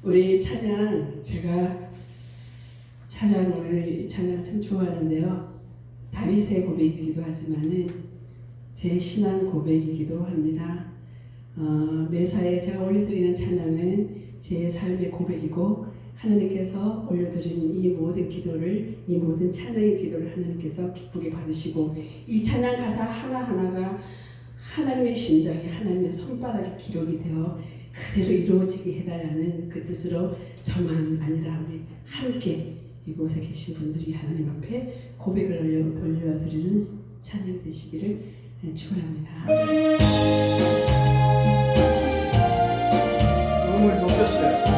우리 제가 찬양을 참 좋아하는데요. 다윗의 고백이기도 하지만은 제 신앙 고백이기도 합니다. 매사에 제가 올려드리는 찬양은 제 삶의 고백이고, 하나님께서 올려드리는 이 모든 기도를, 이 모든 찬양의 기도를 하나님께서 기쁘게 받으시고, 이 찬양 가사 하나하나가 하나님의 심장에, 하나님의 손바닥에 기록이 되어 그대로 이루어지게 해달라는 그 뜻으로 저만 아니라 우리 함께 이곳에 계신 분들이 하나님 앞에 고백을 올려드리는 찬양 되시기를 축원합니다. 음을 높였어요.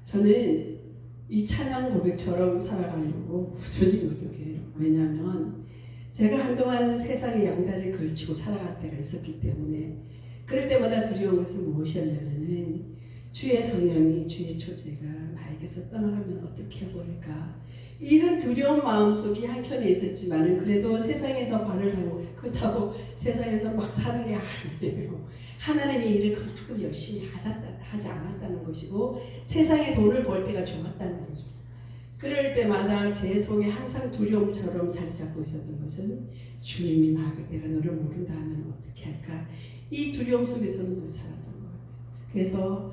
저는 이 찬양 고백처럼 살아가려고 부지런히 노력해요. 왜냐하면 제가 한동안 세상의 양다리를 걸치고 살아갈 때가 있었기 때문에, 그럴 때마다 두려운 것은 무엇이었냐면은 주의 성령이, 주의 초대가 나에게서 떠나가면 어떻게 해버릴까, 이런 두려운 마음속이 한켠에 있었지만은, 그래도 세상에서 발을 담고 그렇다고 세상에서 막 사는 게 아니에요. 하나님의 일을 그만큼 열심히 하지 않았다는 것이고, 세상에 돈을 벌 때가 좋았다는 거죠. 그럴 때마다 제 속에 항상 두려움처럼 자리 잡고 있었던 것은, 주님이 나아갈 때가 너를 모른다 하면 어떻게 할까, 이 두려움 속에서는 늘 살았던 것 같아요. 그래서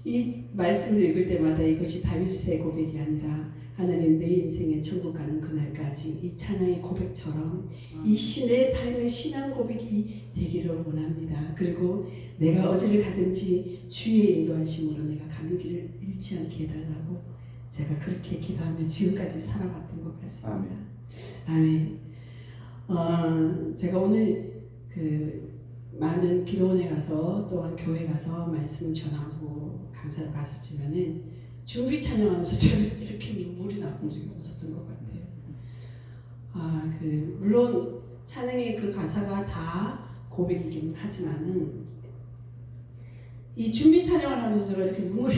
이 말씀을 읽을 때마다 이것이 다윗의 고백이 아니라 하나님 내 인생의 천국 가는 그날까지 이 찬양의 고백처럼 이 내 삶의 신앙 고백이 되기를 원합니다. 그리고 내가 어디를 가든지 주의 인도하심으로 내가 가는 길을 잃지 않게 해달라고 제가 그렇게 기도하며 지금까지 살아왔던 것 같습니다. 아멘. 제가 오늘 많은 기도원에 가서 또한 교회 가서 말씀을 전하고 강사를 갔었지만은 준비 찬양하면서 저는 이렇게 눈물이 나쁜 적이 없었던 것 같아요. 물론 찬양의 그 가사가 다 고백이긴 하지만은 이 준비 찬양을 하면서 제가 이렇게 눈물이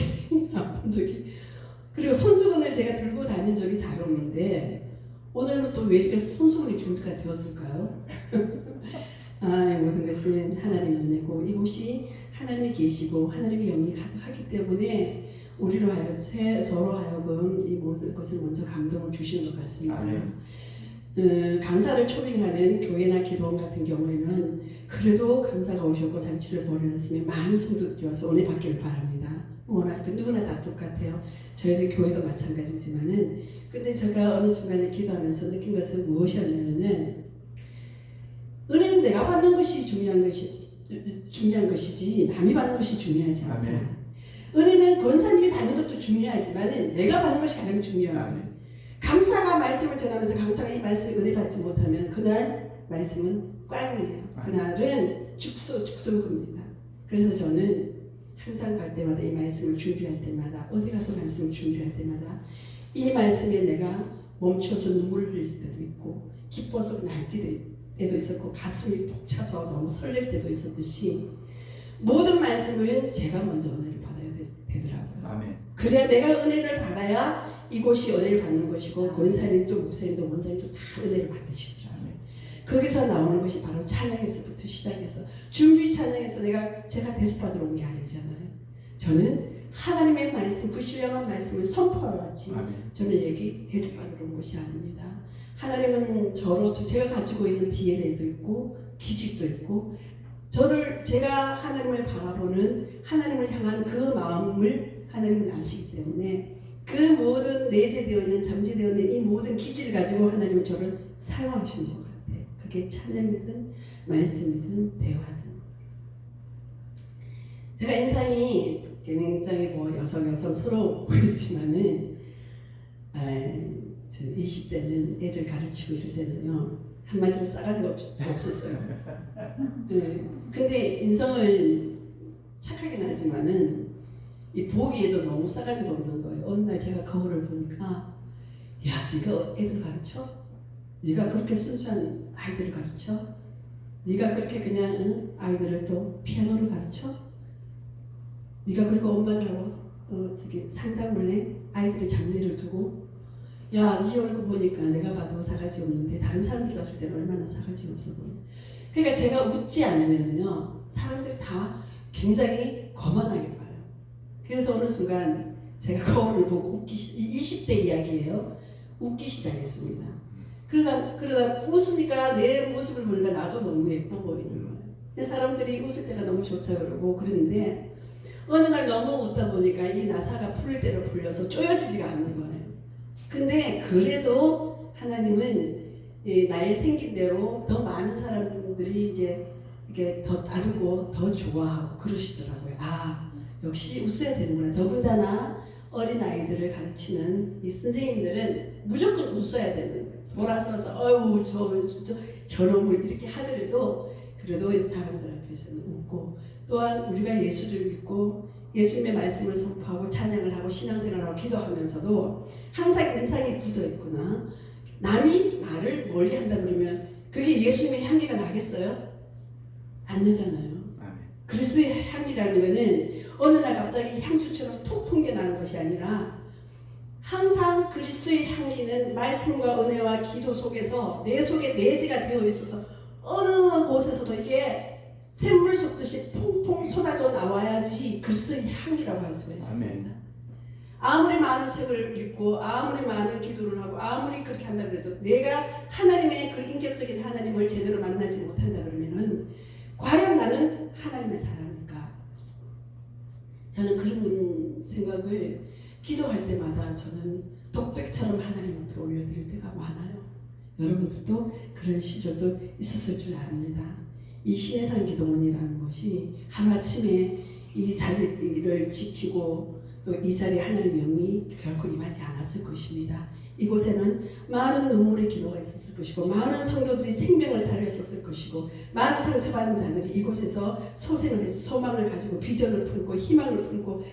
나온 적이, 그리고 손수건을 제가 들고 다닌 적이 잘 없는데 오늘은 또 왜 이렇게 손수건이 준비가 되었을까요? 이 모든 것은 하나님의 은혜고 이곳이 하나님이 계시고 하나님의 영이 가득하기 때문에 우리로 하여금 저로 하여금 이 모든 것을 먼저 감동을 주시는 것 같습니다. 강사를 초빙하는 교회나 기도원 같은 경우에는 그래도 강사가 오셨고 잔치를 벌여놨으면 많은 성도들이 와서 은혜 받기를 바랍니다. 워낙 누구나 다 똑같아요. 저희들 교회도 마찬가지지만은, 근데 제가 어느 순간에 기도하면서 느낀 것은 무엇이었냐면은, 은혜는 내가 받는 것이 중요한 것이지 남이 받는 것이 중요하지 않다. 아멘. 은혜는 권사님이 받는 것도 중요하지만 내가 받는 것이 가장 중요합니다. 강사가 말씀을 전하면서 강사가 이 말씀을 은혜 받지 못하면 그날 말씀은 꽝이에요. 그날은 죽소금입니다. 그래서 저는 항상 갈 때마다 이 말씀을 준비할 때마다, 어디 가서 말씀을 준비할 때마다 이 말씀에 내가 멈춰서 눈물을 흘릴 때도 있고 기뻐서 날뛸 때도 있었고 가슴이 벅차서 너무 설렐 때도 있었듯이 모든 말씀은 제가 먼저 은혜를 받아야 되더라고요. 아멘. 그래야 내가 은혜를 받아야 이곳이 은혜를 받는 것이고 권사님도 목사님도 원장님도 다 은혜를 받으시더라고요. 거기서 나오는 것이 바로 찬양에서부터 시작해서 준비 찬양에서 제가 대접받으러 온 게 아니잖아요. 저는 하나님의 말씀, 그 신령한 말씀을 선포하러 왔지 저는 여기 대접받으러 온 것이 아닙니다. 하나님은 저로 제가 가지고 있는 DNA도 있고 기질도 있고 제가 하나님을 바라보는 하나님을 향한 그 마음을 하나님은 아시기 때문에 그 모든 내재되어 있는 잠재되어 있는 이 모든 기질을 가지고 하나님은 저를 사용하시는 것 같아요. 그게 찬양이든 말씀이든 대화든. 제가 인상이 굉장히 여성스러워 보이지만은 20대는 애들 가르치고 이럴 때는요 한마디로 싸가지가 없었어요. 네. 근데 인성은 착하긴 하지만은 이 보기에도 너무 싸가지가 없는 거예요. 어느 날 제가 거울을 보니까 야, 네가 애들 가르쳐? 네가 그렇게 순수한 아이들을 가르쳐? 네가 그렇게 그냥 아이들을 또 피아노를 가르쳐? 네가 그리고 엄마들하고 상담을 해? 아이들의 장례를 두고 야, 네 얼굴 보니까 내가 봐도 싸가지 없는데 다른 사람들 봤을 때는 얼마나 싸가지 없어 보여. 그러니까 제가 웃지 않으면요 사람들이 다 굉장히 거만하게 봐요. 그래서 어느 순간 제가 거울을 보고 20대 이야기예요. 웃기 시작했습니다. 그러다 웃으니까 내 모습을 보니까 나도 너무 예뻐 보이는 거예요. 사람들이 웃을 때가 너무 좋다 그러고 그러는데 어느 날 너무 웃다 보니까 이 나사가 풀릴 대로 풀려서 쪼여지지가 않는 거예요. 근데 그래도 하나님은 나의 생긴 대로 더 많은 사람들이 이제 이렇게 더 다루고 더 좋아하고 그러시더라고요. 아, 역시 웃어야 되는구나. 더군다나 어린 아이들을 가르치는 이 선생님들은 무조건 웃어야 되는 거예요. 돌아서서 어우 저놈을 이렇게 하더라도 그래도 사람들 앞에서는 웃고, 또한 우리가 예수를 믿고 예수님의 말씀을 선포하고 찬양을 하고 신앙생활하고 기도하면서도 항상 인상이 굳어있구나. 남이 나를 멀리 한다 그러면 그게 예수님의 향기가 나겠어요? 안 나잖아요. 그리스도의 향기라는 것은 어느 날 갑자기 향수처럼 툭 풍겨나는 것이 아니라 항상 그리스도의 향기는 말씀과 은혜와 기도 속에서 내 속에 내재가 되어 있어서 어느 곳에서도 이게 샘물 쏟듯이 퐁퐁 쏟아져 나와야지 그리스도의 향기라고 할 수가 있습니다. 아무리 많은 책을 읽고 아무리 많은 기도를 하고 아무리 그렇게 한다 그래도 내가 하나님의 그 인격적인 하나님을 제대로 만나지 못한다 그러면은 과연 나는 하나님의 사람일까? 저는 그런 생각을 기도할 때마다 저는 독백처럼 하나님 앞에 올려드릴 때가 많아요. 여러분들도 그런 시절도 있었을 줄 압니다. 이 신해산 기도원이라는 것이 하루아침에 이 자리를 지키고 또 이 자리에 하나님의 영이 결코 임하지 않았을 것입니다. 이곳에는 많은 눈물의 기도가 있었을 것이고 많은 성도들이 생명을 살렸었을 것이고 많은 상처받은 자들이 이곳에서 소생을 해서 소망을 가지고 비전을 품고 희망을 품고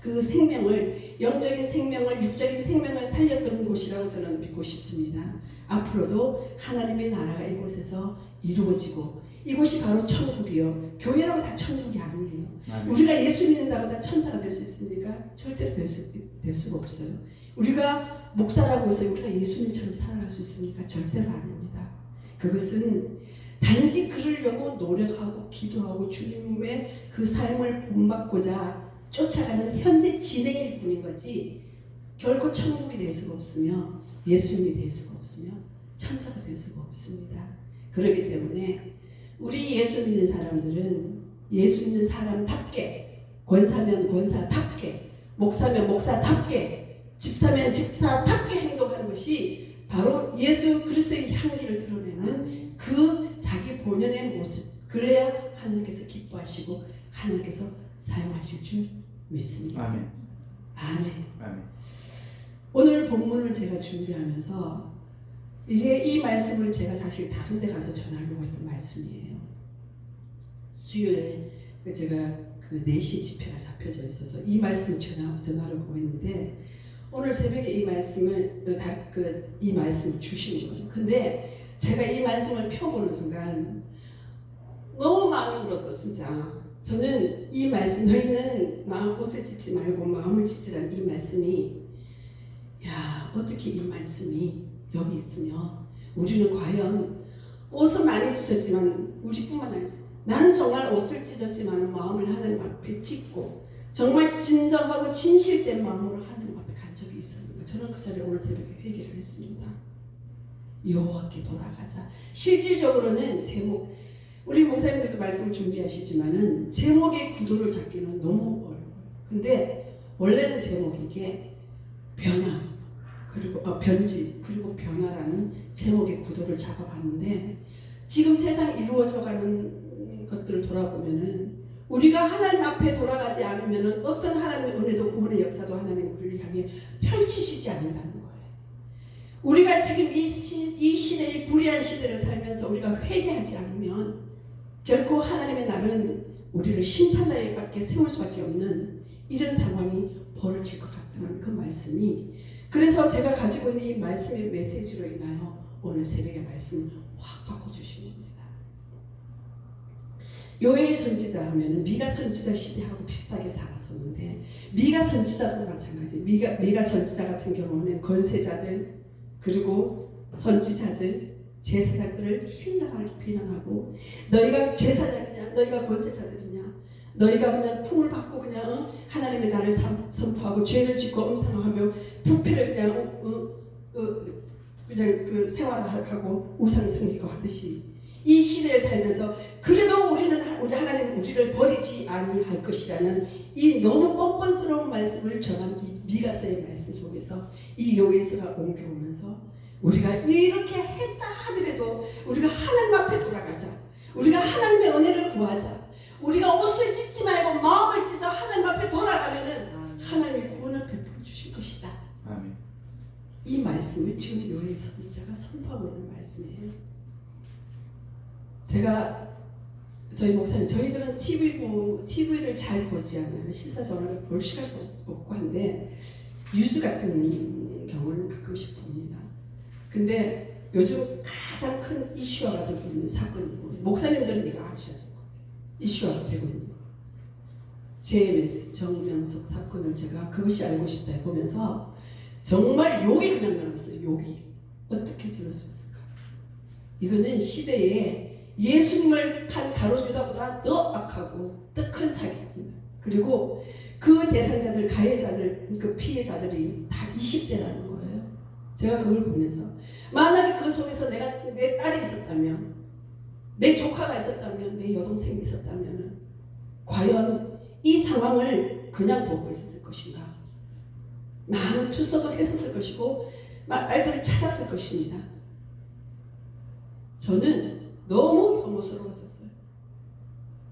그 생명을, 영적인 생명을, 육적인 생명을 살렸던 곳이라고 저는 믿고 싶습니다. 앞으로도 하나님의 나라가 이곳에서 이루어지고 이곳이 바로 천국이요. 교회라고 다 천국이 아니에요. 아멘. 우리가 예수 믿는다고 다 천사가 될 수 있습니까? 절대 될 수가 없어요. 우리가 목사라고 해서 우리가 예수님처럼 살아갈 수 있습니까? 절대로 아닙니다. 그것은 단지 그러려고 노력하고 기도하고 주님의 그 삶을 본받고자 쫓아가는 현재 진행일 뿐인 거지, 결코 천국이 될 수가 없으며 예수님이 될 수가 없으며 천사가 될 수가 없습니다. 그렇기 때문에 우리 예수 믿는 사람들은 예수 믿는 사람답게, 권사면 권사답게, 목사면 목사답게, 집사면 집사답게 행동하는 것이 바로 예수 그리스도의 향기를 드러내는 그 자기 본연의 모습. 그래야 하나님께서 기뻐하시고 하나님께서 사용하실 줄 믿습니다. 아멘. 아멘. 아멘. 오늘 본문을 제가 준비하면서 이 말씀을 제가 사실 다른 데 가서 전하려고 했던 말씀이에요. 수요일에 제가 그 4시 집회가 잡혀져 있어서 이 말씀을 전하려고 했는데 오늘 새벽에 이 말씀을 주신 거예요. 근데 제가 이 말씀을 펴보는 순간 너무 많이 울었어, 진짜. 저는 이 말씀, 너희는 옷을 찢지 말고 마음을 찢으라는 이 말씀이, 야, 어떻게 이 말씀이 여기 있으며 우리는 과연 옷을 많이 찢었지만 우리뿐만 아니라 나는 정말 옷을 찢었지만 마음을 하나님 앞에 찢고 정말 진정하고 진실된 마음으로 하나님 앞에 간 적이 있었는가. 저는 그 자리에 오늘 새벽에 회개를 했습니다. 여호와께 돌아가자. 실질적으로는 제목, 우리 목사님들도 말씀을 준비하시지만은 제목의 구도를 잡기는 너무 어려워요. 근데 원래는 제목이 이게 변화, 그리고 변질, 그리고 변화라는 제목의 구도를 잡아봤는데 지금 세상 이루어져가는 것들을 돌아보면은 우리가 하나님 앞에 돌아가지 않으면은 어떤 하나님의 은혜도 구원의 역사도 하나님 우리를 향해 펼치시지 않는다는 거예요. 우리가 지금 이 시대의 불의한 시대를 살면서 우리가 회개하지 않으면 결코 하나님의 날은 우리를 심판하에 밖에 세울 수밖에 없는 이런 상황이 벌어질 것 같다는 그 말씀이, 그래서 제가 가지고 있는 이 말씀의 메시지로 인하여 오늘 새벽의 말씀을 확 바꿔주신 겁니다. 요엘 선지자 하면은 미가 선지자 시대하고 비슷하게 살았었는데, 미가 선지자도 마찬가지. 미가 선지자 같은 경우는 권세자들 그리고 선지자들 제사장들을 신랄하게 비난하고, 너희가 제사장이냐, 너희가 권세자들이냐, 너희가 그냥 품을 받고 그냥 하나님의 나를 선포하고 죄를 짓고 음탕하며 부패를 그냥 그 생활하고 우상을 섬기고 하듯이 이 시대에 살면서 그래도 우리 하나님 우리를 버리지 아니할 것이라는 이 너무 뻔뻔스러운 말씀을 전한 이 미가서의 말씀 속에서 이 요엘서가 옮겨오면서 우리가 이렇게 했다 하더라도 우리가 하나님 앞에 돌아가자. 우리가 하나님의 은혜를 구하자. 우리가 옷을 찢지 말고 마음을 찢어 하나님 앞에 돌아가면은 하나님의 구원을 베풀어 주실 것이다. 아멘. 이 말씀을 지금 요엘 선지자가 선포하고 있는 말씀이에요. 저희 목사님, 저희들은 TV를 잘 보지 않아요. 시사전화를 볼 시간도 없고 한데 뉴스 같은 경우는 가끔씩 봅니다. 근데 요즘 가장 큰 이슈화가 되고 있는 사건이 뭐예요? 목사님들은 이거 아셔야 돼요. 이슈화가 되고 있는 거. JMS 정명석 사건을 제가 그것이 알고 싶다 보면서 정말 욕이 그냥 나왔어요. 욕이. 어떻게 저럴 수 있을까? 이거는 시대에 예수님을 판 가룟 유다보다 더 악하고 더 큰 사기입니다. 그리고 그 대상자들, 가해자들, 그 피해자들이 다 20대라는 거예요. 제가 그걸 보면서 만약에 그 속에서 내 딸이 있었다면, 내 조카가 있었다면, 내 여동생이 있었다면 과연 이 상황을 그냥 보고 있었을 것인가? 많은 투서도 했었을 것이고 딸들을 찾았을 것입니다. 저는 너무 혐오스러웠었어요.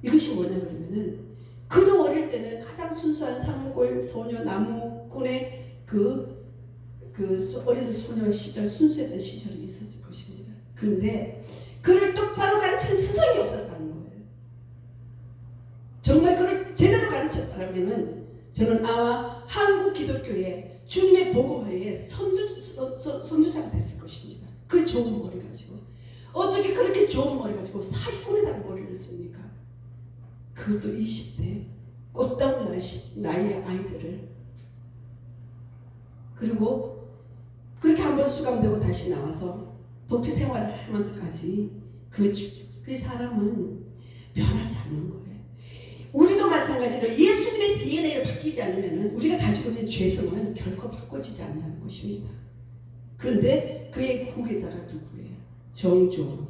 이것이 뭐냐 그러면은 그도 어릴 때는 가장 순수한 산골 소녀 나무꾼의 그 어린 소녀 시절, 순수했던 시절이 있었을 것입니다. 그런데 그를 똑바로 가르치는 스승이 없었다는 거예요. 정말 그를 제대로 가르쳤다면 저는 아마 한국 기독교의 주님의 복음화에 선두자가 됐을 것입니다. 그 좋은 머리 가지고 어떻게 그렇게 좋은 머리 가지고 사기꾼에다가 머리를 씁니까? 그것도 20대 꽃다운 나이의 아이들을. 그리고 그렇게 한번 수감되고 다시 나와서 도피 생활을 하면서까지 그 사람은 변하지 않는 거예요. 우리도 마찬가지로 예수님의 DNA를 바뀌지 않으면 우리가 가지고 있는 죄성은 결코 바꿔지지 않는다는 것입니다. 그런데 그의 후계자가 누구예요? 정조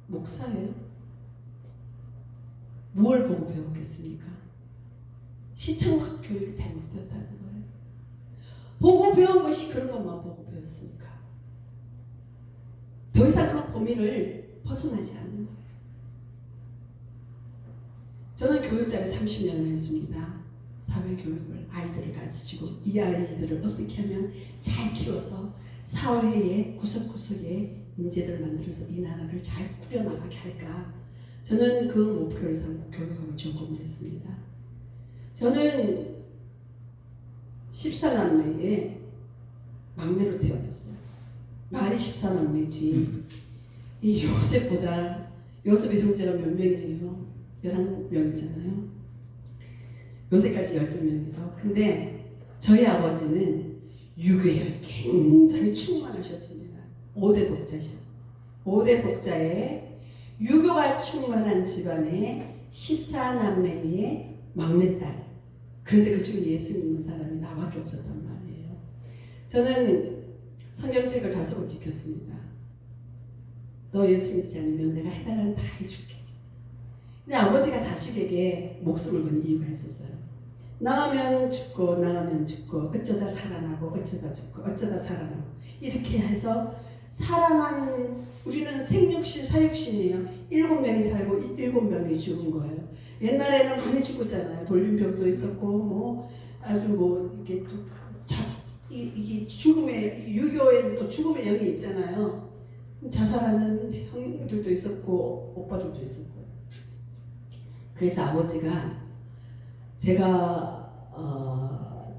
목사예요. 뭘 보고 배웠겠습니까? 시청각 교육이 잘못되었다는 거예요. 보고 배운 것이 그런 것만 보고 배웠습니까? 더 이상 그 범위를 벗어나지 않는 거예요. 저는 교육자를 30년을 했습니다. 사회교육을 아이들을 가르치고 이 아이들을 어떻게 하면 잘 키워서 사회의 구석구석에 인재들을 만들어서 이 나라를 잘 꾸려나가게 할까. 저는 그 목표를 삼고 교육학을 전공을 했습니다. 저는 14남매의 막내로 태어났어요. 말이 14남매지. 이 요셉보다, 요셉의 형제가 몇 명이에요? 11명이잖아요. 요새까지 12명이죠. 근데 저희 아버지는 유교에 굉장히 충만하셨습니다. 5대 독자셨어요. 5대 독자에 유교가 충만한 집안의 14남매의 막내딸. 그런데 그 중에 예수 믿는 사람이 나밖에 없었단 말이에요. 저는 성경책을 5권 지켰습니다. 너 예수 믿지 않으면 내가 해달라는 다 해줄게. 근데 아버지가 자식에게 목숨을 건 이유가 있었어요. 나가면 죽고 나가면 죽고 어쩌다 살아나고 어쩌다 죽고 어쩌다 살아나고 이렇게 해서 살아난 우리는 생육신 사육신이에요. 7명이 살고 7명이 죽은 거예요. 옛날에는 많이 죽었잖아요. 돌림병도 있었고 뭐 아주 뭐 이게 이게 죽음의 유교에 또 죽음의 영이 있잖아요. 자살하는 형들도 있었고 오빠들도 있었고. 그래서 아버지가 제가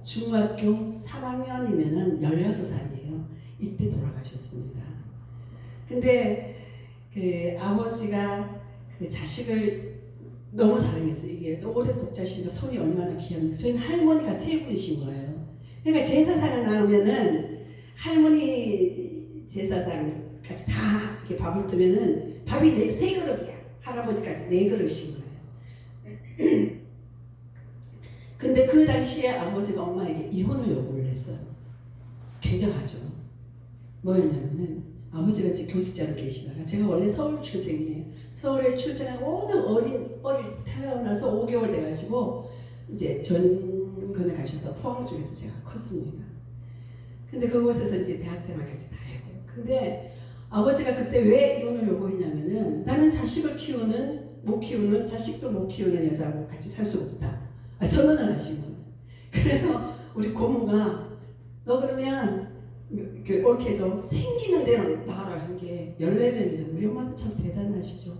중학교 3학년이면은 16살이에요. 이때 돌아가셨습니다. 근데 그 아버지가 그 자식을 너무 사랑했어요. 이게 오래 독자신데 손이 얼마나 귀한데 저희는 할머니가 3분이신 거예요. 그러니까 제사상을 나오면은 할머니 제사상 같이 다 이렇게 밥을 뜨면은 밥이 3그릇이야. 할아버지까지 4그릇인 거예요. 근데 그 당시에 아버지가 엄마에게 이혼을 요구를 했어요. 굉장하죠. 뭐였냐면은 아버지가 이제 교직자로 계시다가 제가 원래 서울 출생이에요. 서울에 출생하고 어릴 때 태어나서 5개월 돼가지고 이제 전근에 가셔서 포항 쪽에서 제가 컸습니다. 근데 그곳에서 이제 대학생활까지 다 했고요. 근데 아버지가 그때 왜 이혼을 요구했냐면은 나는 자식을 못 키우는 자식도 못 키우는 여자하고 같이 살 수 없다. 선언을 하신 거예요. 그래서 우리 고모가 너 그러면 옳게 좀 생기는 대로 낳아라 한 게 14명이에요. 우리 엄마도 참 대단하시죠.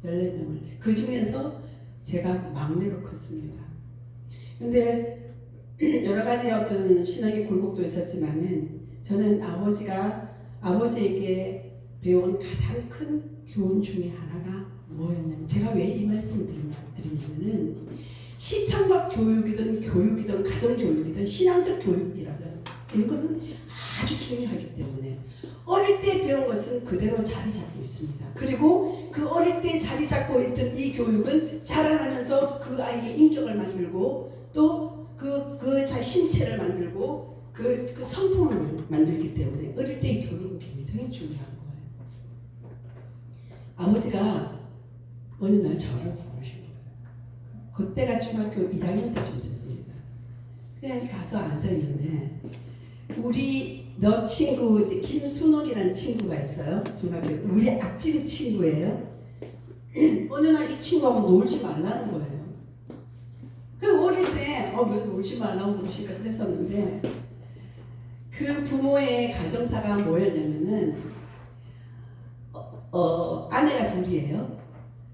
14명을. 그 중에서 제가 막내로 컸습니다. 근데 여러 가지 어떤 신앙의 굴곡도 있었지만은 저는 아버지에게 배운 가장 큰 교훈 중에 하나가 뭐였냐면 제가 왜 이 말씀을 드리냐면은 시청각 교육이든 교육이든 가정교육이든 신앙적 교육이라든 이건 아주 중요하기 때문에 어릴 때 배운 것은 그대로 자리 잡고 있습니다. 그리고 그 어릴 때 자리 잡고 있던 이 교육은 자라나면서 그 아이의 인격을 만들고 또 그 신체를 만들고 그 성품을 만들기 때문에 어릴 때의 교육은 굉장히 중요한 거예요. 아버지가 어느 날 저를 부르신 거예요. 그때가 중학교 1학년 때쯤 됐습니다. 그냥 가서 앉아있는데 너 친구 이제 김순옥이라는 친구가 있어요. 중학교 우리 앞집 친구예요. 어느 날 이 친구하고 놀지 말라는 거예요. 그 어릴 때 왜 놀지 말라고 그러시니까 그랬었는데 그 부모의 가정사가 뭐였냐면은 아내가 둘이에요.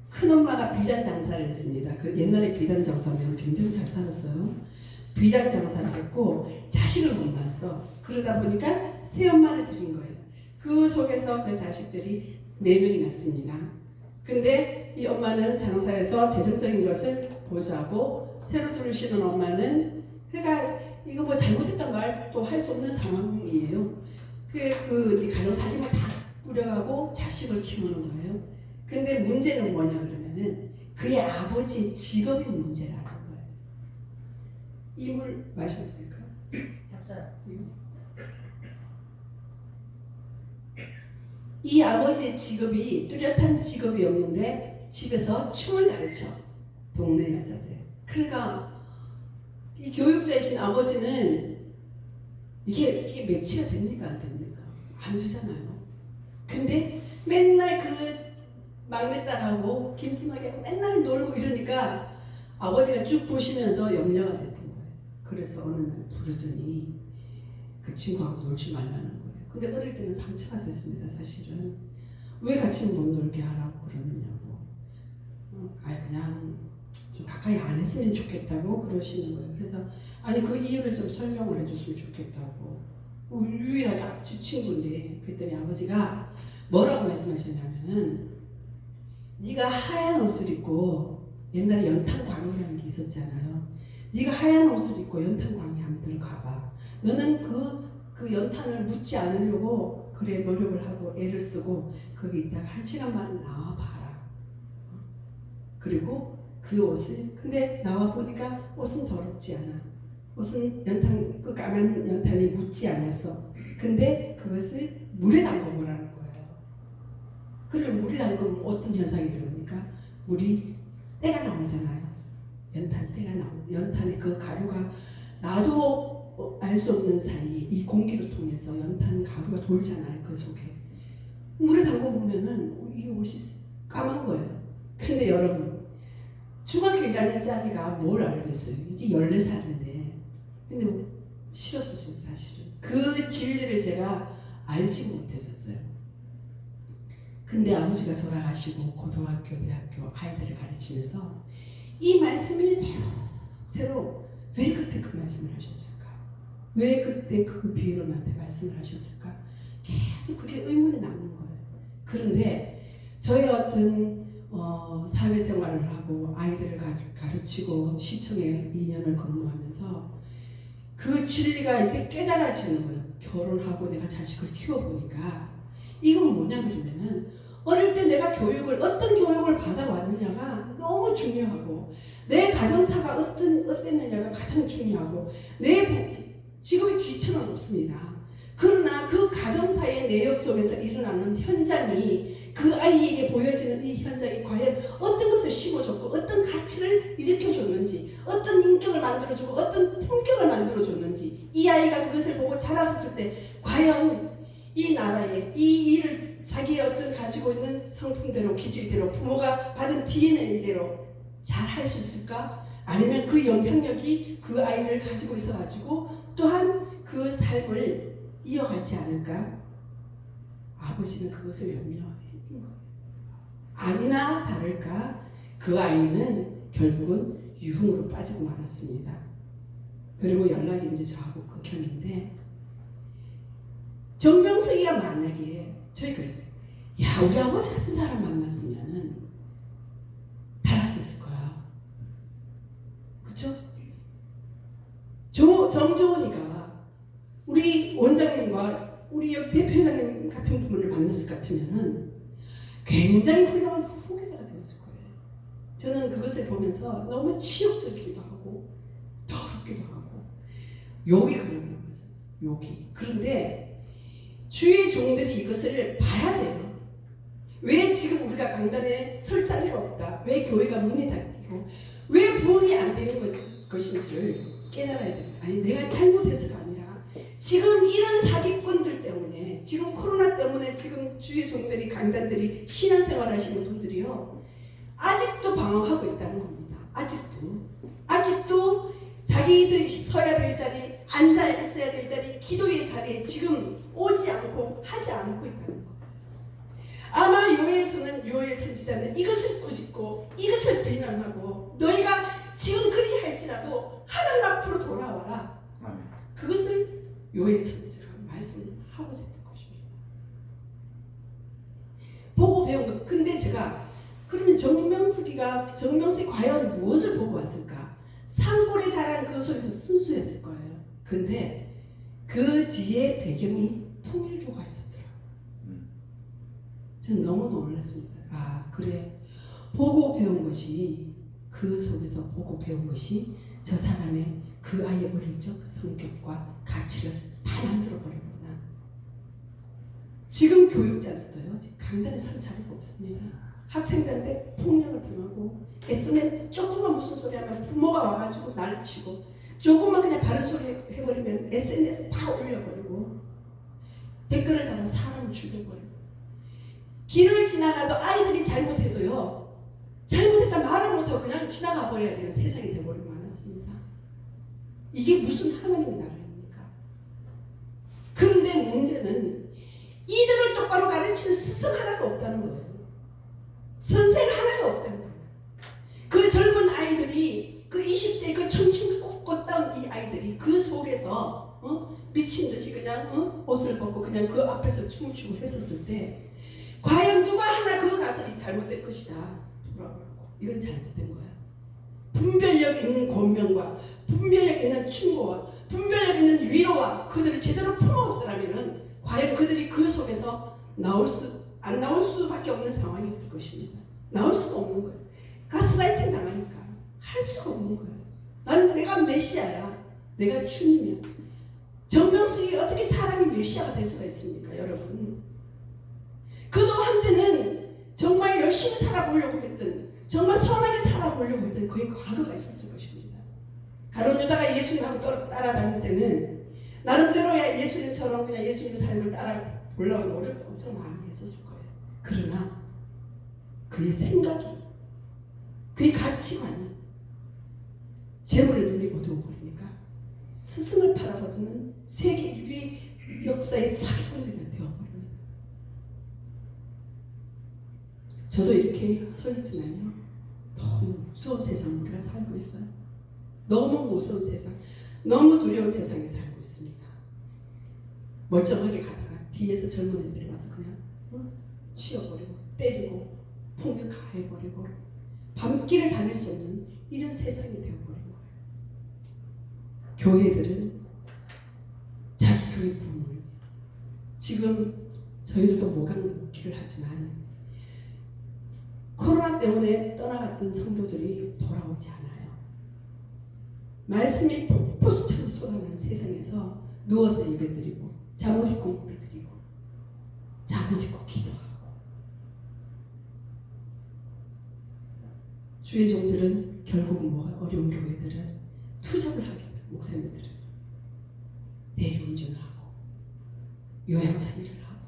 큰엄마가 비단 장사를 했습니다. 그 옛날에 비단 장사면 굉장히 잘 살았어요. 비단 장사를 했고 자식을 못 낳았어. 그러다 보니까 새엄마를 들인 거예요. 그 속에서 그 자식들이 4명이 낳습니다. 근데 이 엄마는 장사해서 재정적인 것을 보조하고 새로 들으시는 엄마는 그러니까 이거 뭐 잘못했단 말도 할 수 없는 상황이에요. 그 이제 가정 살림을 다 꾸려가고 자식을 키우는 거예요. 근데 문제는 뭐냐 그러면은 그의 아버지의 직업이 문제라는 거예요. 이 물 마셔도 될까요? 이 아버지의 직업이 뚜렷한 직업이 없는데 집에서 춤을 가르쳐 동네 여자들. 그러니까 이 교육자이신 아버지는 이게 매치가 됩니까 안 됩니까? 안 되잖아요. 근데 맨날 그 막내딸하고 김순하게 맨날 놀고 이러니까 아버지가 쭉 보시면서 염려가 됐던 거예요. 그래서 어느 날 부르더니 그 친구하고 놀지 말라는 거예요. 근데 어릴 때는 상처가 됐습니다. 사실은 왜 같이 못 놀게 하라고 그러느냐고. 그냥 좀 가까이 안 했으면 좋겠다고 그러시는 거예요. 그래서 아니 그 이유를 좀 설명을 해줬으면 좋겠다고. 유일한 친구인데 그랬더니 아버지가 뭐라고 말씀하셨냐면은 네가 하얀 옷을 입고 옛날에 연탄광이라는 게 있었잖아요. 네가 하얀 옷을 입고 연탄광이 한번 들어가봐. 너는 그 연탄을 묻지 않으려고 그래 노력을 하고 애를 쓰고 거기 있다가 1시간만 나와봐라. 그리고 그 옷을 근데 나와 보니까 옷은 더럽지 않아. 옷은 그 까만 연탄이 묻지 않아서 근데 그것을 물에 담궈보라는 거예요. 그럼 물에 담그면 어떤 현상이 일어납니까? 물이 때가 나오잖아요. 연탄 때가 나오고 연탄의 그 가루가 나도 알 수 없는 사이에 이 공기를 통해서 연탄 가루가 돌잖아요. 그 속에 물에 담궈보면은 이 옷이 까만 거예요. 근데 여러분 중학교 1학년짜리가 뭘 알겠어요? 이게 14살인데 근데 싫었었어요. 사실은 그 진리를 제가 알지 못했었어요. 근데 아버지가 돌아가시고 고등학교, 대학교 아이들을 가르치면서 이 말씀이 새로 왜 그때 그 말씀을 하셨을까? 왜 그때 그 비유를 나한테 말씀을 하셨을까? 계속 그게 의문이 남는 거예요. 그런데 저의 어떤 사회생활을 하고 아이들을 가르치고 시청에 2년을 근무하면서 그 진리가 이제 깨달아지는 거예요. 결혼하고 내가 자식을 키워보니까 이건 뭐냐 그러면은 어릴 때 내가 어떤 교육을 받아왔느냐가 너무 중요하고 내 가정사가 어땠느냐가 가장 중요하고 내 직업의 귀천은 없습니다. 그러나 그 가정사의 내역 속에서 일어나는 현장이 그 아이에게 보여지는 이 현장이 과연 어떤 것을 심어줬고 어떤 가치를 일으켜줬는지 어떤 인격을 만들어주고 어떤 품격을 만들어줬는지 이 아이가 그것을 보고 자랐을 때 과연 이 나라에 이 일을 자기의 어떤 가지고 있는 성품대로 기질대로 부모가 받은 DNA대로 잘 할 수 있을까? 아니면 그 영향력이 그 아이를 가지고 있어가지고 또한 그 삶을 이어가지 않을까? 아버지는 그것을 염려했던 거예요. 아니나 다를까 그 아이는 결국은 유흥으로 빠지고 말았습니다. 그리고 연락이 이제 저하고 극형인데 정병석이가 만약에 저희 그랬어요. 야 우리 아버지 같은 사람 만났으면 달라졌을 거야. 그쵸? 정조원이가 우리 원장님과 우리 여기 대표장님 같은 분을 만났을 것 같으면은 굉장히 훌륭한 후계자가 되었을 거예요. 저는 그것을 보면서 너무 치욕적이기도 하고 더럽기도 하고 욕이 그런 게 있었어요. 욕이. 그런데 주의 종들이 이것을 봐야 돼요. 왜 지금 우리가 강단에 설 자리가 없다. 왜 교회가 문이 닫히고 왜 부흥이 안 되는 것인지를 깨달아야 돼요. 아니 내가 잘못해서가 아니라 지금 이런 사기꾼들 때문에 지금 코로나 때문에 지금 주의 종들이 강단들이 신앙생활 하시는 분들이요 아직도 방황하고 있다는 겁니다. 아직도 자기들이 서야 될 자리 앉아 있어야 될 자리 기도의 자리에 지금 오지 않고 하지 않고 있다는 거예요. 아마 요엘서는 요엘 선지자는 이것을 꾸짖고 이것을 비난하고 너희가 지금 그리 할지라도 하나님 앞으로 돌아와라. 그것을 요엘 선지자가 말씀하고자 했던 것입니다. 정명석이 과연 무엇을 보고 왔을까? 산골에 자란 그 속에서 순수했을 거예요. 근데 그 뒤에 배경이 통일교가 있었더라고요. 저는 너무 놀랐습니다. 아, 그래. 보고 배운 것이, 그 속에서 보고 배운 것이 저 사람의 그 아이의 어릴 적 성격과 가치를 다 만들어버리구나. 지금 교육자들도요, 강단에 설 자리가 없습니다. 학생들한테 폭력을 당하고, SNS 조금만 무슨 소리 하면 부모가 와가지고 날 치고, 조금만 그냥 바른 소리 해버리면 SNS 다 올려버리고, 댓글을 달아 사람을 죽여버리고, 길을 지나가도 아이들이 잘못해도요, 잘못했다 말을 못하고 그냥 지나가 버려야 되는 세상이 되어버리고 말았습니다. 이게 무슨 하나님의 나라입니까? 그런데 문제는 이들을 똑바로 가르치는 스승 하나가 없다는 거예요. 선생 하나가 없다는 거예요. 그 젊은 아이들이, 그 20대 그 청춘 꽃다운 이 아이들이 그 속에서 미친 듯이 그냥 옷을 벗고 그냥 그 앞에서 춤을 추고 했었을 때, 과연 누가 하나 그거 가서 이 잘못된 것이다 돌아보고, 이건 잘못된 거야. 분별력 있는 권면과 분별력 있는 충고와 분별력 있는 위로와 그들을 제대로 품어왔더라면 과연 그들이 그 속에서 안 나올 수밖에 없는 상황이었을 것입니다. 나올 수가 없는 거예요. 가스라이팅 당하니까 할 수가 없는 거예요. 나는 내가 메시아야. 내가 주님이야. 정명석이 어떻게 사람이 메시아가 될 수가 있습니까, 여러분? 그도 한때는 정말 열심히 살아보려고 했던, 정말 선하게 살아보려고 했던 그의 과거가 있었을 것입니다. 가룟 유다가 예수님하고 따라다닐 때는 나름대로야 예수님처럼 그냥 예수님의 삶을 따라보려고 노력도 엄청 많이 했었을 거예요. 그러나 그의 생각이, 그의 가치관이 재물의 눈이 어두워버리니까 스승을 팔아버리는 세계 인류의 역사의 사기꾼이 되어버립니다. 저도 이렇게 서 있지만요, 너무 무서운 세상 우리가 살고 있어요. 너무 무서운 세상, 너무 두려운 세상에 살고 있습니다. 멀쩡하게 가다가 뒤에서 젊은 애들이 와서 그냥 치워버리고 때리고 폭력 가해버리고 밤길을 다닐 수 없는 이런 세상이 되어버린 거예요. 교회들은 자기 교회 부모를, 지금 저희들도 모강기를 하지만 코로나 때문에 떠나갔던 성도들이 돌아오지 않아요. 말씀이 폭포수처럼 쏟아나는 세상에서 누워서 예배드리고 잠옷 입고 예배드리고 잠옷 입고 기도하고, 주의 종들은 결국은 뭐가, 어려운 교회들은 투잡을 하게 돼요. 목사님들은 대리운전을 하고 요양사 일을 하고.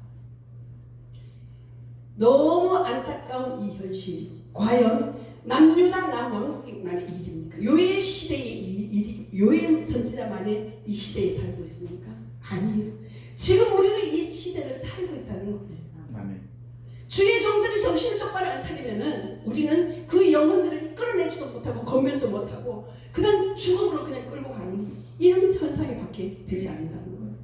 너무 안타까운 이 현실, 과연 남유다 남왕국만의 일입니까? 요엘 시대의 일이, 요엘 선지자만의 이 시대에 살고 있습니까? 아니에요. 지금 우리도 이 시대를 살고 있다는 거예요. 아멘. 주의 종들이 정신을 똑바로 안 차리면은 우리는 그 영혼들을 이끌어내지도 못하고 건면도 못하고 그냥 죽음으로 그냥 끌고 가는 이런 현상에 밖에 되지 않는다는 거예요.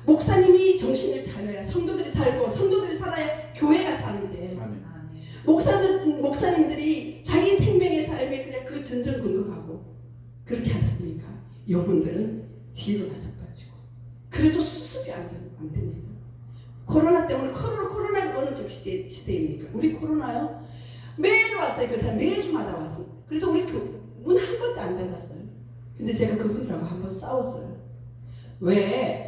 목사님이 정신을 차려야 성도들이 살고, 성도들이 살아야 교회가 사는데, 아멘. 목사님들이 자기 생명의 삶에 그냥 그 전전긍긍하고 그렇게 하다 보니까 영혼들은 뒤로 나서 빠지고, 그래도 수습이 안 됩니다. 코로나 때문에, 코로나가 어느 쪽 시대입니까? 우리 코로나요? 매일 왔어요. 그 사람 매주마다 왔어요. 그래도 우리 문 한 번도 안 닫았어요. 근데 제가 그분들하고 한번 싸웠어요. 왜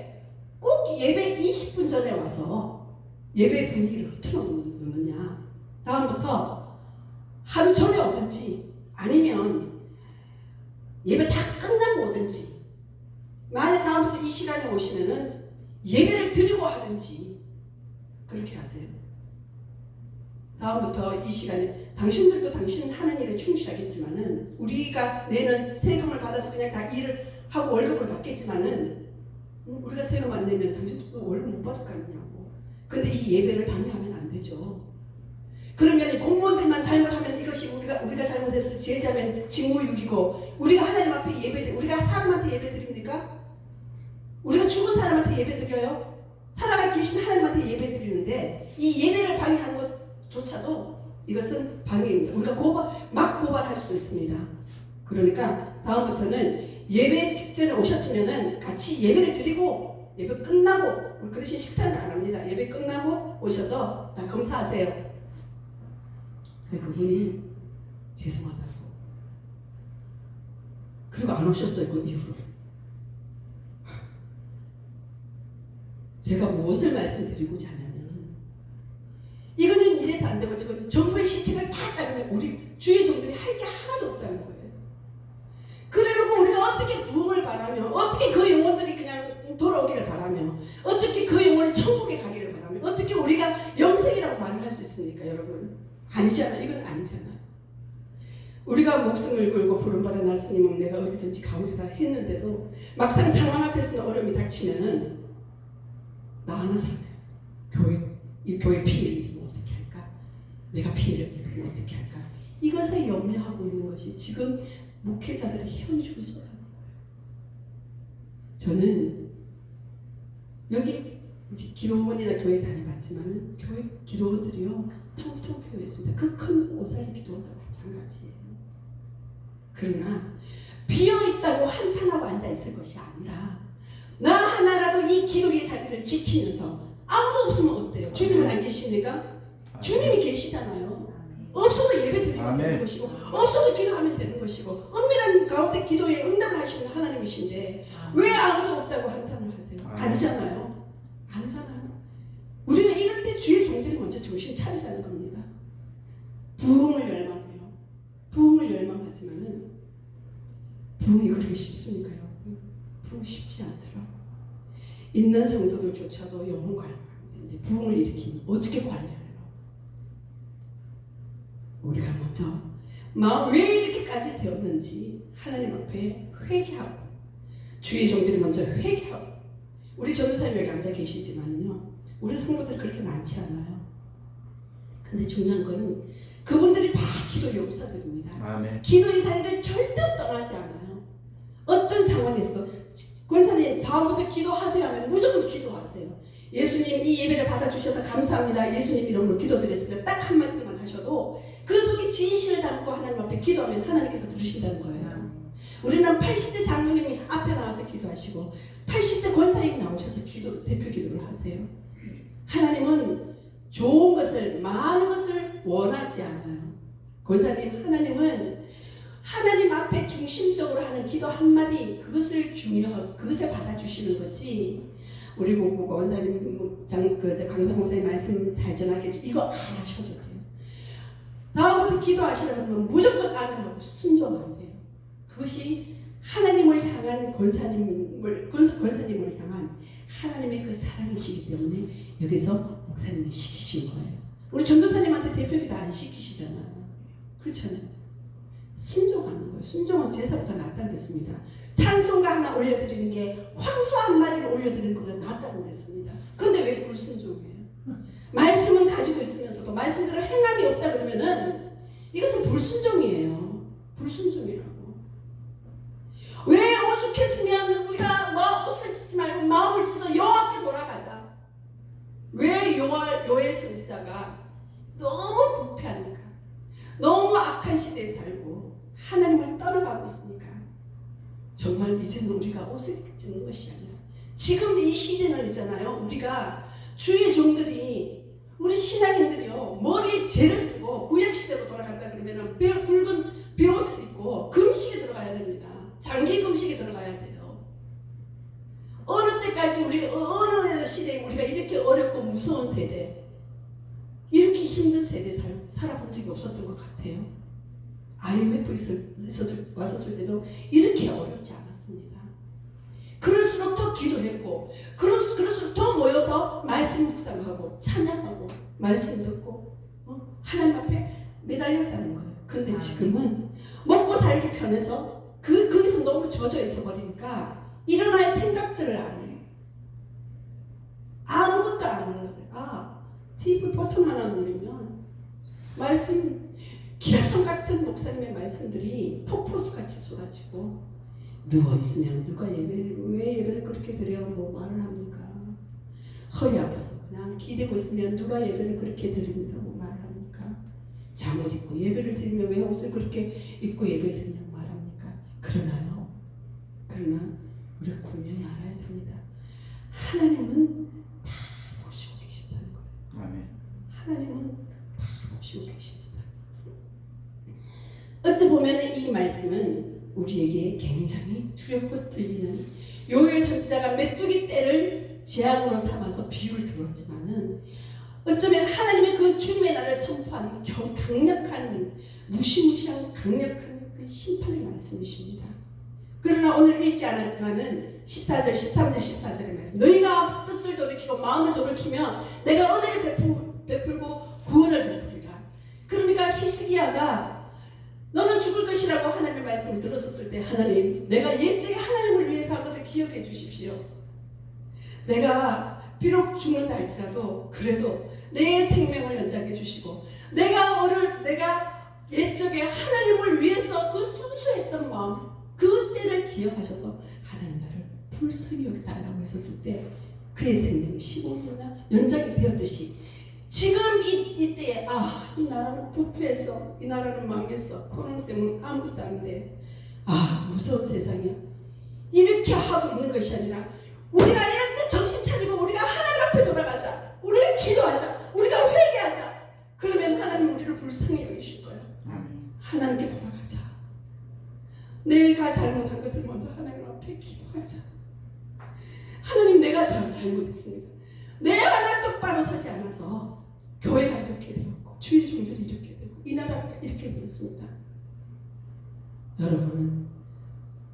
꼭 예배 20분 전에 와서 예배 분위기를 흐트러놓느냐. 다음부터 하루 전에 오든지 아니면 예배 다 끝나고 오든지, 만약 다음부터 이 시간에 오시면은 예배를 드리고 하든지 그렇게 하세요. 다음부터 이 시간에 당신들도 당신 하는 일에 충실하겠지만은, 우리가 내는 세금을 받아서 그냥 다 일을 하고 월급을 받겠지만은, 우리가 세금 안 내면 당신도 월급 못 받을 거 아니냐고. 근데 이 예배를 방해하면 안 되죠. 그러면 공무원들만 잘못하면 이것이 우리가 잘못해서 제자면 직무유기고, 우리가 하나님 앞에 우리가 사람한테 예배드립니까? 우리가 죽은 사람한테 예배드려요? 살아가 계신 하나님한테 예배드리는데 이 예배를 방해하는 것조차도 이것은 방해입니다. 우리가 막 고발할 수도 있습니다. 그러니까 다음부터는 예배 직전에 오셨으면은 같이 예배를 드리고 예배 끝나고 그 대신 식사는 안 합니다. 예배 끝나고 오셔서 다 검사하세요. 그분이 죄송하다고. 그리고 안 오셨어요. 그 이후로. 제가 무엇을 말씀드리고자 하냐면 이거는 이래서 안 되고 지금 정부의 시책을 다 따르면 우리 주의 종들이 할 게 하나도 없다는 거예요. 그래놓고 우리가 어떻게 부흥을 바라며 어떻게 그 영혼들이 그냥 돌아오기를 바라며 어떻게 그 영혼이 천국에 가기를 바라며 어떻게 우리가 영생이라고 말을 할 수 있습니까 여러분? 아니잖아요. 이건 아니잖아요. 우리가 목숨을 걸고 부름받아 났으니 내가 어디든지 가오리라 했는데도 막상 상황 앞에서는 어려움이 닥치면은 나 하나 살아요. 이 교회 피해를 입으면 어떻게 할까? 내가 피해를 입으면 어떻게 할까? 이것에 염려하고 있는 것이 지금 목회자들의 현주소라는 거예요. 저는 여기 기도원이나 교회 다녀봤지만 교회 기도원들이요 텅텅 비어 있습니다. 그 큰 오살리 기도원과 마찬가지예요. 그러나 비어 있다고 한탄하고 앉아 있을 것이 아니라 나 하나라도 이 기도의 자리를 지키면서 아무도 없으면 어때요? 주님은 안 계십니까? 주님이 계시잖아요. 없어도 예배 드리면 되는 것이고 없어도 기도하면 되는 것이고 은밀한 가운데 기도에 응답을 하시는 하나님이신데 왜 아무도 없다고 한탄을 하세요? 아니잖아요. 아니잖아요. 우리가 이럴 때 주의 종들이 먼저 정신 차리자는 겁니다. 부흥을 열망해요. 부흥을 열망하지만은 부흥이 그렇게 쉽습니까 여러분? 부흥 쉽지 않더라고요. 있는 성도들조차도 영혼 관리하는데 부흥을 일으키면 어떻게 관리해요? 우리가 먼저 마음 왜 이렇게까지 되었는지 하나님 앞에 회개하고 주의 종들이 먼저 회개하고 우리 전도사님 여기 앉아 계시지만요 우리 성도들 그렇게 많지 않아요. 근데 중요한 건 그분들이 다 기도 용사들입니다. 아멘. 기도의 자리를 절대 떠나지 않아요. 어떤 상황에서도 권사님 다음부터 기도하세요 하면 무조건 기도하세요. 예수님 이 예배를 받아주셔서 감사합니다. 예수님 이름으로 기도드렸습니다. 딱 한마디만 하셔도 그 속에 진실을 담고 하나님 앞에 기도하면 하나님께서 들으신다는 거예요. 우리는 80대 장로님이 앞에 나와서 기도하시고 80대 권사님이 나오셔서 대표 기도를 하세요. 하나님은 좋은 것을 많은 것을 원하지 않아요. 권사님 하나님은 하나님 앞에 중심적으로 하는 기도 한마디 그것을 중요하고 그것을 받아주시는 거지. 우리 권사님 강사 목사님 말씀 잘 전하게 이거 안 하셔도 돼요. 다음부터 기도하시려면 무조건 아멘하고 순종하세요. 그것이 하나님을 향한 권사님을 향한 하나님의 그 사랑이시기 때문에 여기서 목사님이 시키신 거예요. 우리 전도사님한테 대표기도 안 시키시잖아요. 그렇잖아요. 순종하는 거예요. 순종은 제사보다 낫다고 했습니다. 찬송가 하나 올려드리는 게 황소 한 마리를 올려드리는 것보다 낫다고 그랬습니다. 근데 왜 불순종해요? 말씀은 가지고 있으면서도 말씀대로 행함이 없다 그러면은 이것은 불순종이에요. 불순종이라고. 왜 오죽했으면 우리가 옷을 찢지 말고 마음을 찢어 여호와께 돌아가자. 왜 요엘 선지자가 너무 부패하니까 너무 악한 시대에 살고 하나님을 떠나가고 있으니까 정말 이제는 우리가 옷을 찢는 것이 아니라 지금 이 시대는 있잖아요. 우리가 주의 종들이 우리 신앙인들이요 머리에 죄를 쓰고 구약시대로 돌아간다 그러면 굵은 베옷을 입고 금식에 들어가야 됩니다. 장기 금식에 들어가야 돼요. 어느 때까지 어느 시대에 우리가 이렇게 어렵고 무서운 세대 이렇게 힘든 세대 살아본 적이 없었던 것 같아요. IMF 왔었을 때도 이렇게 어렵지 않았습니다. 그럴수록 더 기도했고 그럴수록 더 모여서 말씀 묵상하고 찬양하고 말씀 듣고 하나님 앞에 매달렸다는 거예요. 근데 지금은 먹고 살기 편해서 거기서 너무 젖어 있어 버리니까 일어날 생각들을 안 해요. 아무것도 안 하려고 해요. TV 버튼 하나 누르면 말씀 기라성 같은 목사님의 말씀들이 폭포수같이 쏟아지고 누워있으면 누가 왜 예배를 그렇게 드려 말을 합니까? 허리 아파서 그냥 기대고 있으면 누가 예배를 그렇게 드린다고 말을 합니까? 잠옷 입고 예배를 드리면 왜 옷을 그렇게 입고 예배를 드리냐고 말합니까? 그러나 우리가 분명히 알아야 됩니다. 하나님은 다 보시고 계신다는 거예요. 아멘. 하나님은 다 보시고 계십니다. 어찌 보면 이 말씀은 우리에게 굉장히 두렵고 떨리는, 요엘 선지자가 메뚜기 떼를 제약으로 삼아서 비유를 들었지만은 어쩌면 하나님의 그 주님의 날을 선포하는 강력한, 무시무시한 강력한 그 심판의 말씀이십니다. 그러나 오늘 읽지 않았지만은 14절, 13절, 14절의 말씀, 너희가 뜻을 돌이키고 마음을 돌이키면 내가 은혜를 베풀고 구원을 베풀리라. 그러니까 히스기야가 너는 죽을 것이라고 하나님의 말씀을 들었었을 때, 하나님, 내가 옛적에 하나님을 위해서 한 것을 기억해 주십시오. 내가 비록 죽는다 할지라도 그래도 내 생명을 연장해 주시고, 내가 옛적에 하나님을 위해서 그 순수했던 마음, 그때를 기억하셔서 하나님 나를 불쌍히 여기달라고 했었을 때 그의 생명이 15년이나 연장이 되었듯이 지금 이때에 이 나라는 부패해서, 이 나라는 망했어, 코로나 때문에 아무것도 안 돼, 무서운 세상이야, 이렇게 하고 있는 것이 아니라 우리가 이럴 때 정신 차리고 우리가 하나님 앞에 돌아가자, 우리가 기도하자, 우리가 회개하자. 그러면 하나님 우리를 불쌍히 여기실 거야. 하나님께 돌아가자. 내가 잘못한 것을 먼저 하나님 앞에 기도하자. 하나님, 내가 잘못했습니다. 내 하나 똑바로 서지 않아서 교회가 이렇게 되었고 주의 종들이 이렇게 되고 이 나라가 이렇게 되었습니다. 여러분,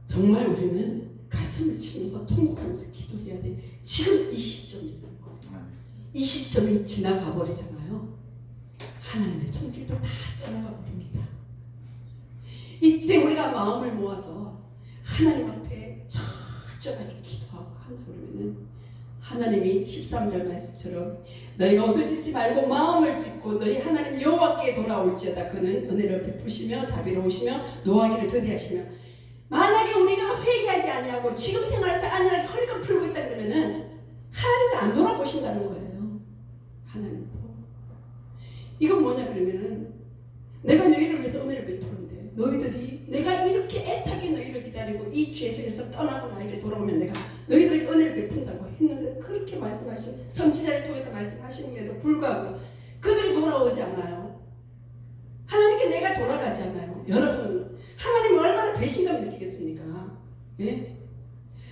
정말 우리는 가슴을 치면서 통곡하면서 기도해야 돼. 지금 이 시점이라는 거. 이 시점이 지나가 버리잖아요. 하나님의 손길도 다 떠나가 버립니다. 이때 우리가 마음을 모아서 하나님 앞에 철저하게 기도하고 하나 그러면은 하나님이 13절 말씀처럼 너희가 옷을 찢지 말고 마음을 찢고 너희 하나님 여호와께 돌아올지어다. 그는 은혜를 베푸시며 자비로우시며 노하기를 더디하시며. 만약에 우리가 회개하지 아니하고 지금 생활에서 안일하게 허리끈 풀고 있다 그러면은 하나님도 안 돌아보신다는 거예요. 하나님도. 이건 뭐냐 그러면은 내가 너희를 위해서 은혜를 베푸는데 너희들이 내가 이렇게 애타게 너희를 기다리고 이 죄에서 떠나고 나에게 돌아오면 내가 너희들에게 은혜를 베푼다고 했는데 그렇게 말씀하신 선지자를 통해서 말씀하시는데도 불구하고 그들이 돌아오지 않아요. 하나님께 내가 돌아가지 않아요. 여러분, 하나님은 얼마나 배신감을 느끼겠습니까? 예?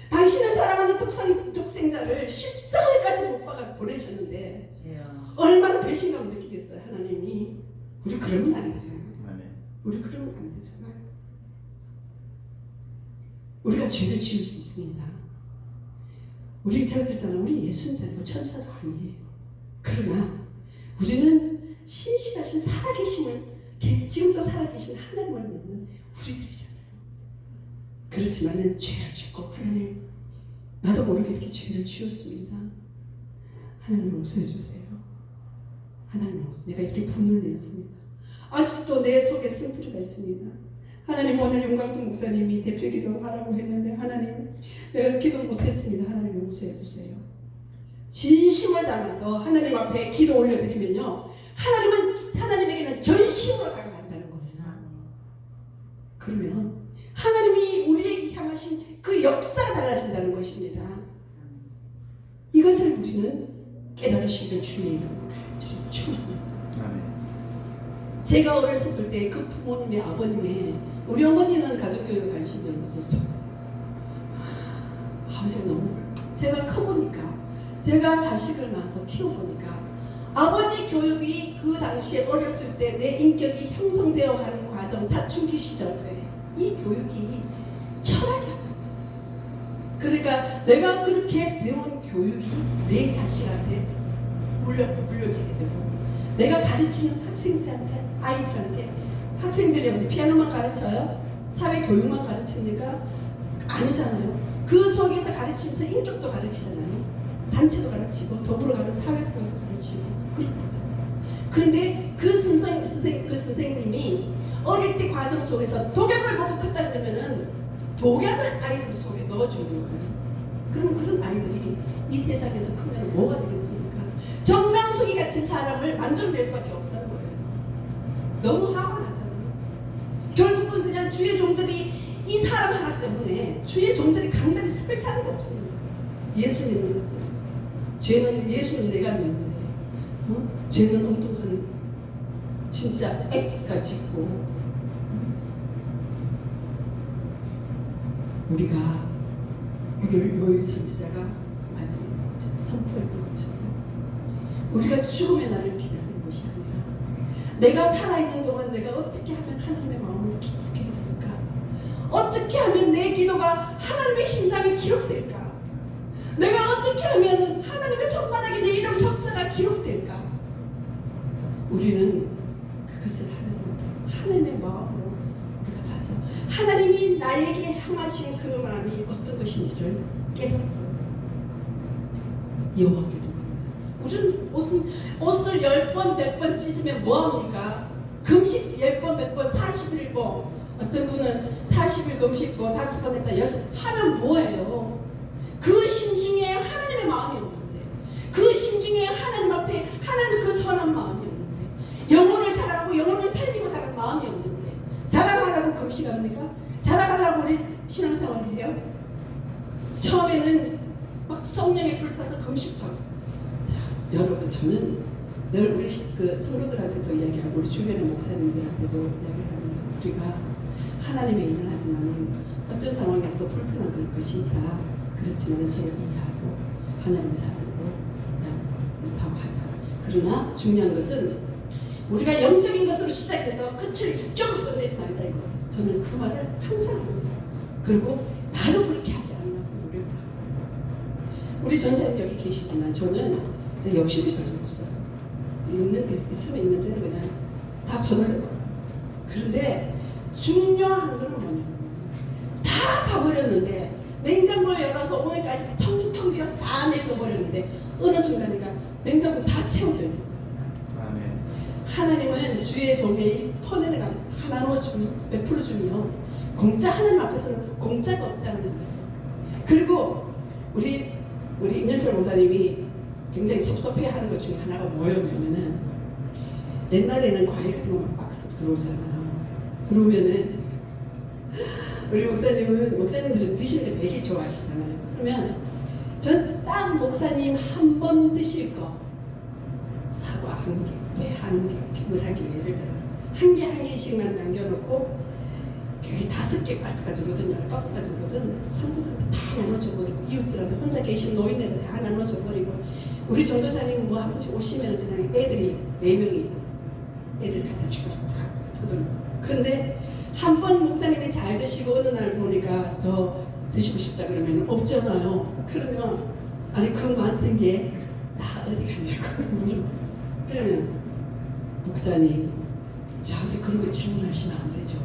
당신은 사랑하는 독생자를 십자가까지 못 박아 보내셨는데 얼마나 배신감을 느끼겠어요. 하나님이. 우리 그러면 안 되잖아요. 우리 그러면 안 되잖아요. 우리가 죄를 지을 수 있습니다. 우리 제가 그랬잖아요. 우리 예수는 아니고 천사도 아니에요. 그러나 우리는 신실하신 살아계심을, 지금도 살아계신 하나님을 믿는 우리들이잖아요. 그렇지만은 죄를 짓고 하나님, 나도 모르게 이렇게 죄를 지었습니다. 하나님 용서해 주세요. 하나님 용서. 내가 이렇게 분을 내었습니다. 아직도 내 속에 슬픔이 있습니다. 하나님, 오늘 윤광순 목사님이 대표 기도하라고 했는데 하나님, 내가 기도 못했습니다. 하나님 용서해 주세요. 진심을 담아서 하나님 앞에 기도 올려드리면요, 하나님은 하나님에게는 전심으로 다가간다는 거예요. 그러면 하나님이 우리에게 향하신 그 역사가 달라진다는 것입니다. 이것을 우리는 깨달으시는 주님의 이름으로 간절히 축원합니다. 제가 어렸을 때 그 부모님의 아버님의, 우리 어머니는 가족교육에 관심이 없었어요. 아버지가 너무, 제가 커보니까, 제가 자식을 낳아서 키워보니까 아버지 교육이 그 당시에 어렸을 때 내 인격이 형성되어 가는 과정, 사춘기 시절에 이 교육이 철학이 안 나요. 그러니까 내가 그렇게 배운 교육이 내 자식한테 물려지게 되고, 내가 가르치는 학생들한테, 아이들한테, 학생들이 무슨 피아노만 가르쳐요? 사회교육만 가르칩니까? 아니잖아요. 그 속에서 가르치면서 인격도 가르치잖아요. 단체도 가르치고, 더불어 가는 사회생활도 가르치고, 그런 거잖아요. 근데 그 선생님이 어릴 때 과정 속에서 독약을 먹고 컸다 그러면은 독약을 아이들 속에 넣어주는 거예요. 그럼 그런 아이들이 이 세상에서 크면 뭐가 되겠습니까? 정명숙이 같은 사람을 만들어낼 수밖에 없다는 거예요. 너무 화가 나잖아요. 결국은 그냥 주의 종들이 이 사람 하나 때문에 주의 종들이 강단에 습을 자리가 없습니다. 예수 믿는 것. 죄는 예수는 내가 믿는데 죄는 엉뚱한 진짜 X가 짓고 우리가 오늘 요엘 선지자가 말씀했던 것처럼 선포했던 것처럼 우리가 죽음의 날을 기다리는 것이 아니라 내가 살아있는 동안 내가 어떻게 하면 하나님의 마음을 기쁘게 부를까? 어떻게 하면 내 기도가 하나님의 심장에 기록될까? 내가 어떻게 하면 하나님의 손바닥에 내 이름 석자가 기록될까? 우리는 그것을 하나님의 마음으로 우리가 봐서 하나님이 나에게 향하신 그 마음이 어떤 것인지를 깨닫고 여호와께도 우리는 옷을 10번, 100번 찢으면 뭐합니까? 금식 10번, 100번, 41번 어떤 분은 40일 금식고 5번 했다 6 하면 뭐예요? 그 심중에 하나님의 마음이 없는데 그 심중에 하나님 앞에 하나님 그 선한 마음이 없는데 영혼을 사랑하고 영혼을 살리고 사는 마음이 없는데 자랑하려고 금식합니까? 자랑하려고 우리 신앙생활을 해요? 처음에는 막 성령에 불타서 금식하고 자, 여러분 저는 늘 우리 그 성도들한테도 이야기하고 우리 주변의 목사님들한테도 이야기를 합니다. 우리가 하나님의 일을 하지만 어떤 상황에서도 불편한 것이다. 그렇지만 서로 이해하고 하나님을 사랑하고 무사하자. 그러나 중요한 것은 우리가 영적인 것으로 시작해서 끝을 육적으로 끝내지 말자 이거. 저는 그 말을 항상 합니다. 그리고 나도 그렇게 하지 않으려고 노력하고. 우리 전사님 여기 계시지만 저는 욕심이 별로 없어요. 있으면 있는 데는 그냥 다 버려요. 그런데 중요한 건 뭐냐면 다 가버렸는데 냉장고를 열어서 오늘까지 텅텅 비어 다 내줘버렸는데 어느 순간인가 냉장고 다 채워져요. 아멘. 하나님은 주의 종의 퍼내는 하나로 주면 100% 주면 공짜 하나님 앞에서는 공짜가 없다는 거예요. 그리고 우리 임현철 목사님이 굉장히 섭섭해하는 것 중에 하나가 뭐였냐면은 옛날에는 과일 같은 거 박스 들어오잖아요. 들어오면은 우리 목사님들은 드시는 거 되게 좋아하시잖아요. 그러면 전 딱 목사님 한 번 드실 거 사과 한 개, 배 한 개, 귤 한 개 예를 들어 한 개 한 개씩만 남겨놓고 여기 5개 박스 가지고거든 10박스 가지고거든 성도들한테 다 나눠줘버리고 이웃들한테 혼자 계신 노인네들 다 나눠줘버리고 우리 전도사님 뭐 한 번씩 오시면 그냥 애들이 4명이 애들 갖다 주고 다 하더라고요. 그런데 한 번 목사님이 잘 드시고 어느 날 보니까 더 드시고 싶다 그러면 없잖아요. 그러면 아니 그 많던 게 다 어디 갔냐고. 그러면 목사님 저한테 그런 거 질문하시면 안 되죠.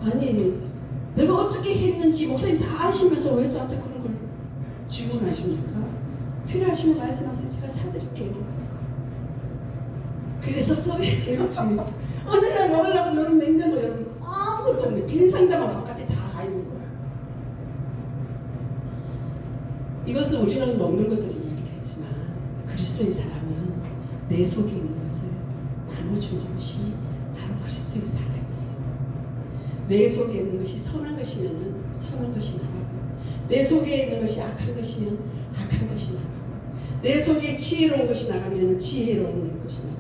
아니 내가 어떻게 했는지 목사님 다 아시면서 왜 저한테 그런 걸 질문하십니까? 필요하시면 말씀하세요. 제가 사드릴게요. 그게 섭섭해요. 어느 날 먹으려고 너는 냉장고 열면 아무것도 없네. 빈 상자만 바깥에 다 가 있는 거야. 이것은 우리는 먹는 것으로 이야기를 했지만 그리스도의 사랑은 내 속에 있는 것을 나눠주는 것이 바로 그리스도의 사랑이에요. 내 속에 있는 것이 선한 것이면 선한 것이 나가고 내 속에 있는 것이 악한 것이면 악한 것이 나가고 내 속에 지혜로운 것이 나가면 지혜로운 것이 나가고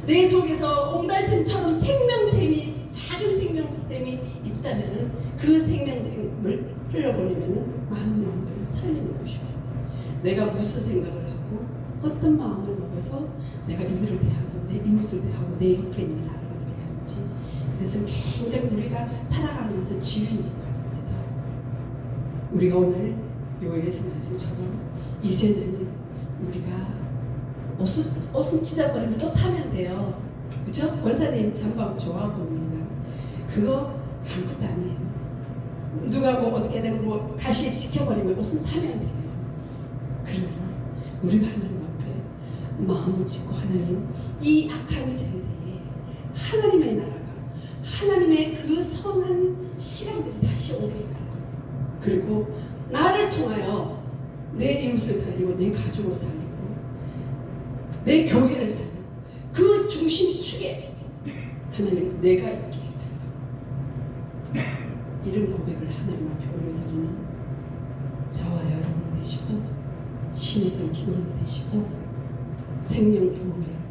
내 속에서 옹달샘처럼 생명샘이 작은 생명샘이 있다면 그 생명샘을 흘려보내면 많은 영혼들을 살리는 것이고 내가 무슨 생각을 하고 어떤 마음을 먹어서 내가 이들을 대하고 내 이웃을 대하고 내 옆에 있는 사람을 대하는지 그래서 굉장히 우리가 살아가면서 지혜인 것 같습니다. 우리가 오늘 요엘 선생님처럼 이제는 우리가 옷은 찢어버리면 또 사면 돼요. 그죠? 원사님 잠깐 좋아하고 봅니다. 그거 아무것도 아니에요. 누가 뭐 어떻게 되고 뭐 다시 지켜버리면 옷은 사면 돼요. 그러면 우리가 하나님 앞에 마음을 짓고 하나님 이 악한 세대에 하나님의 나라가 하나님의 그 선한 시간들이 다시 오게 해달라고 그리고 나를 통하여 내 이웃을 살리고 내 가족을 살리고 내 교회를 살리고 그 중심축에 하나님 내가 있게 해달라. 이런 고백을 하나님 앞에 올려드리는 저와 여러분 되시고 신의 성 기도원 되시고 생명 부흥회